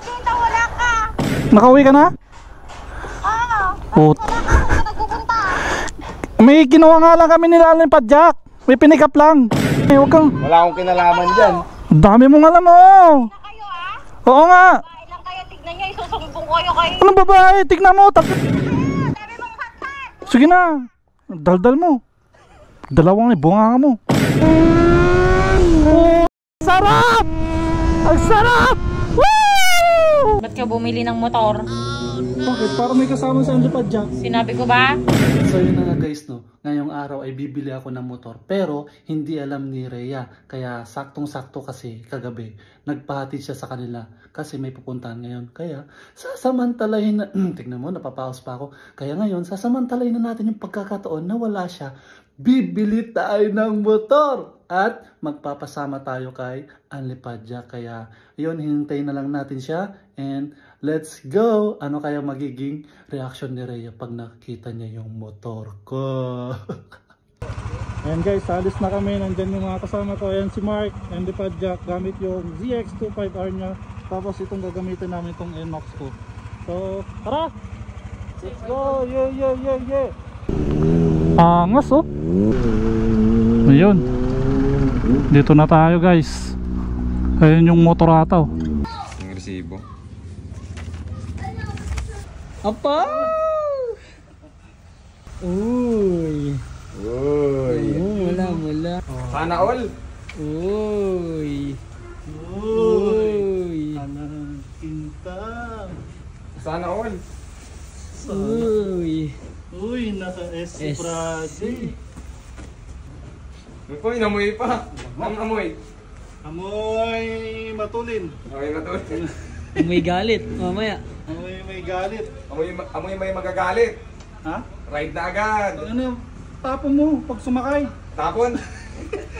kita, wala ka. Nakauwi ka na? Oo. Wala ka, saan ka nagpupunta? May ginawa nga lang kami nila ng padjak. May pinikap lang. Huwag kang... Wala akong kinalaman dyan. Dami mong alam mo. Na kayo ah? Oo nga. Bahay lang kayo, tignan nyo, isusumbong ko kayo. Anong babae? Tignan mo. Dami mong hatat. Sige na. Daldal mo. Dalawang bunga mo. Oh, sarap! Ang sarap! Woo! Ba't ka bumili ng motor? Bakit? Para may kasama sa padjak. Sinabi ko ba? So yun na nga guys, no, ngayong araw ay bibili ako ng motor pero hindi alam ni Rhea, kaya saktong-sakto kasi kagabi nagpahatid siya sa kanila kasi may pupuntahan ngayon, kaya sasamantalahin na tignan mo, napapaos pa ako, kaya ngayon sasamantalahin na natin yung pagkakataon na wala siya, bibili tayo ng motor at magpapasama tayo kay Anli Padjak, kaya yun, hintayin na lang natin siya and let's go! Ano kaya magiging reaction ni Rhea pag nakita niya yung motor ko? Ayan guys, alis na kami. Nandyan yung mga kasama ko. Ayan si Mark and the Padjak gamit yung ZX25R niya. Tapos itong gagamitin namin itong NMAX ko. So, tara! Let's go! Yeah, yeah, yeah, yeah! Angas oh! Ayun. Dito na tayo guys. Ayun yung motor ata oh. Yung resibo. Apa? Uy. Uy. Mula. Sana all. Uy. Uy. Anang kinta. Sana all. Uy. Uy, nasa SC Prade. Uy, namoy pa. Ang amoy. Amoy matulin. Amoy matulin. May galit mamaya. Amoy may galit. Amoy may magagalit. Ha? Ride na agad. Ano? Tapon mo pag sumakay. Tapon.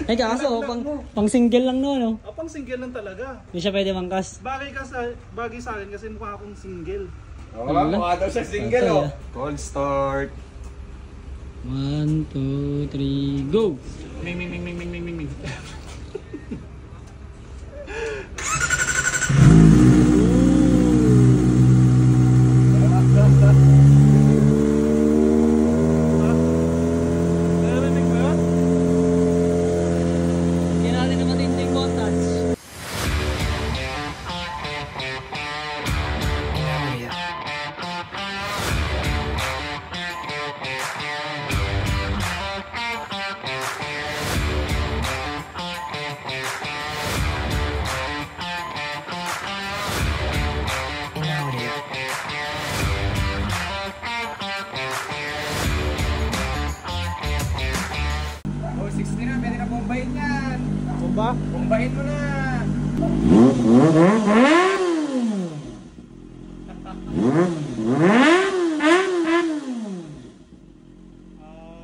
Ay kaso pang single lang no, no? Pang single lang talaga. Hindi siya pwede mangkas. Bagay sa akin kasi mukha akong single. Oo, mukha daw siya single oh. Cold start. 1, 2, 3, go! Ming. Ba? Bombahin mo na.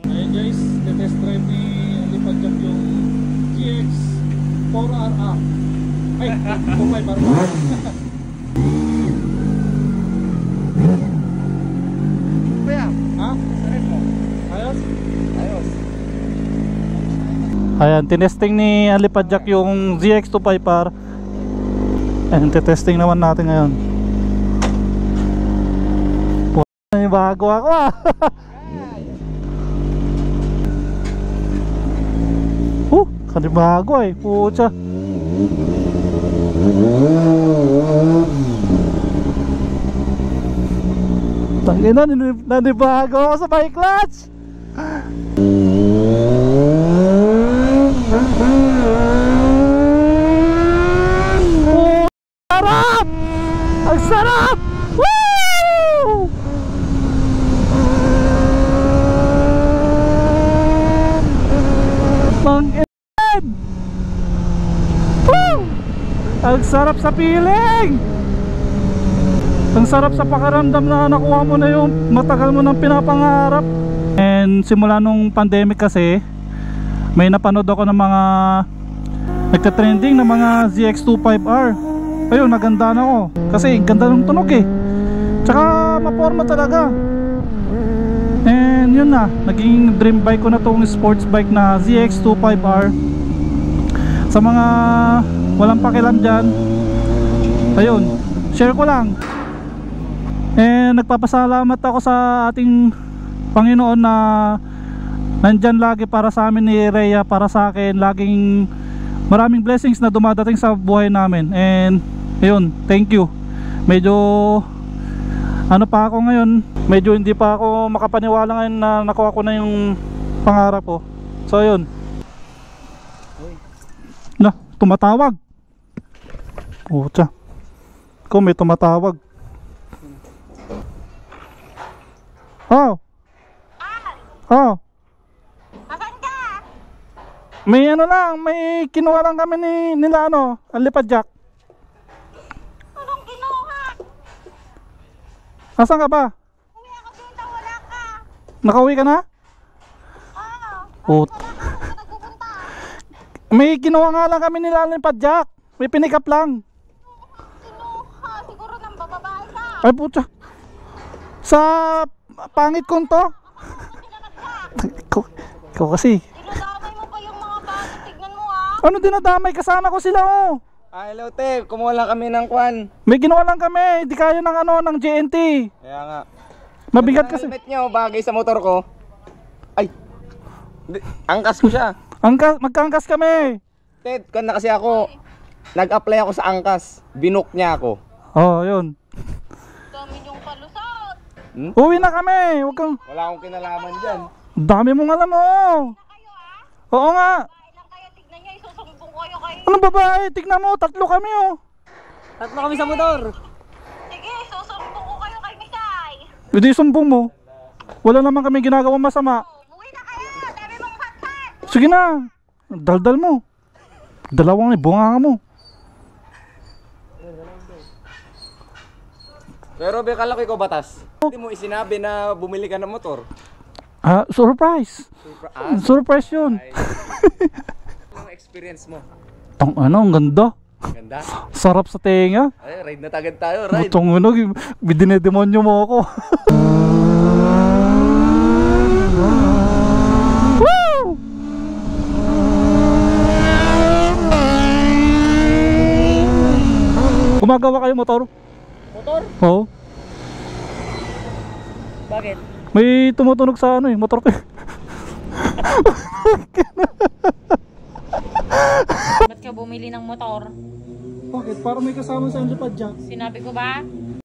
Ayan guys, test drive ni Anli Padjak yung GX 4RA. Ay, 25RA. Kuya, Ha? sarin mo. Ayos? Ayos. Ayan, tinesting ni Anli Padjak yung ZX25R. Ayan, testing naman natin ngayon. May bago ako ah. Kanibago eh, pucha. Tangina, nanibago ako sa bike clutch. Oh, sarap! Ang sarap! Woo! Mang-in! Woo! Ang sarap sa feeling! Ang sarap sa pakiramdam na nakuha mo na yung matagal mo nang pinapangarap. And simula nung pandemic kasi, may napanood ako ng mga nagka-trending na mga ZX25R. Ayun, naganda na ako kasi ganda ng tunog eh, tsaka maporma talaga. And yun na, naging dream bike ko na tong sports bike na ZX25R. Sa mga walang pakialam dyan, ayun, share ko lang. Nagpapasalamat ako sa ating Panginoon na nandyan lagi para sa amin ni Rhea, para sa akin. Laging maraming blessings na dumadating sa buhay namin. And ayun, thank you. Medyo ano pa ako ngayon, medyo hindi pa ako makapaniwala ngayon na nakuha ko na yung pangarap ko. So ayun. Na, tumatawag. Pucha. Kung may tumatawag. Oh. Oh. Asan ka? May ano lang, may kinuha lang kami nila ano, ang lipad jack. Anong kinuha? Asan ka ba? Uwi ako dito, wala ka. Nakauwi ka na? Oo. Oh. Wala ka, saan ka nagpupunta? May kinuha nga lang kami nila ng lipad jack. May pinikap lang. Kinuha, siguro nang bababae ka. Ay pucha. Sa pangit kong to. Ikaw kasi. Dinadamay mo pa yung mga bata. Tignan mo ah. Ano dinadamay? Kasama ko sila oh. Hello, te. Kumuha lang kami ng kwan. May ginawa lang kami. Di kaya ng ano, ng JNT. Kaya nga. Mabigat Yung kasi. helmet nyo, bagay sa motor ko. Ay. Angkas ko siya. Magkaangkas kami. Ted, kwan na kasi ako. Nag-apply ako sa angkas. Binook niya ako. Oh, yun. Dami yung palusot. Uwi na kami. Huwag kang... Wala akong kinalaman dyan. Dami mong alam mo. Kayo ah. Oo nga. Bahay lang kayo. Tignan nyo, isusumbong ko kayo. Anong babae? Tignan mo, 3 kami oh. Tatlo kami sa motor. Sige, susumbong ko kayo kay Misay. Hindi sumbong mo. Wala naman kami ginagawang masama. Umuwi na kayo. Dami mong patpat. Sige na. Daldal mo. Dalawang bunga mo. Pero bekala ko ikaw batas. Hindi mo isinabi na bumili ka ng motor. Surprise. Surprise yun. Anong experience mo? Tang ano, ang ganda. Ganda. Sarap sa tenga. Ay, ride na tagad tayo, ride. Butong ano, dinedemonyo mo ako. Woo! Gumagawa kayo motor? Motor? Oo. Bakit? May tumutunog sa ano motor ko. Ba't ka bumili ng motor? Bakit? Para may kasama sa lipad jack. Sinabi ko ba?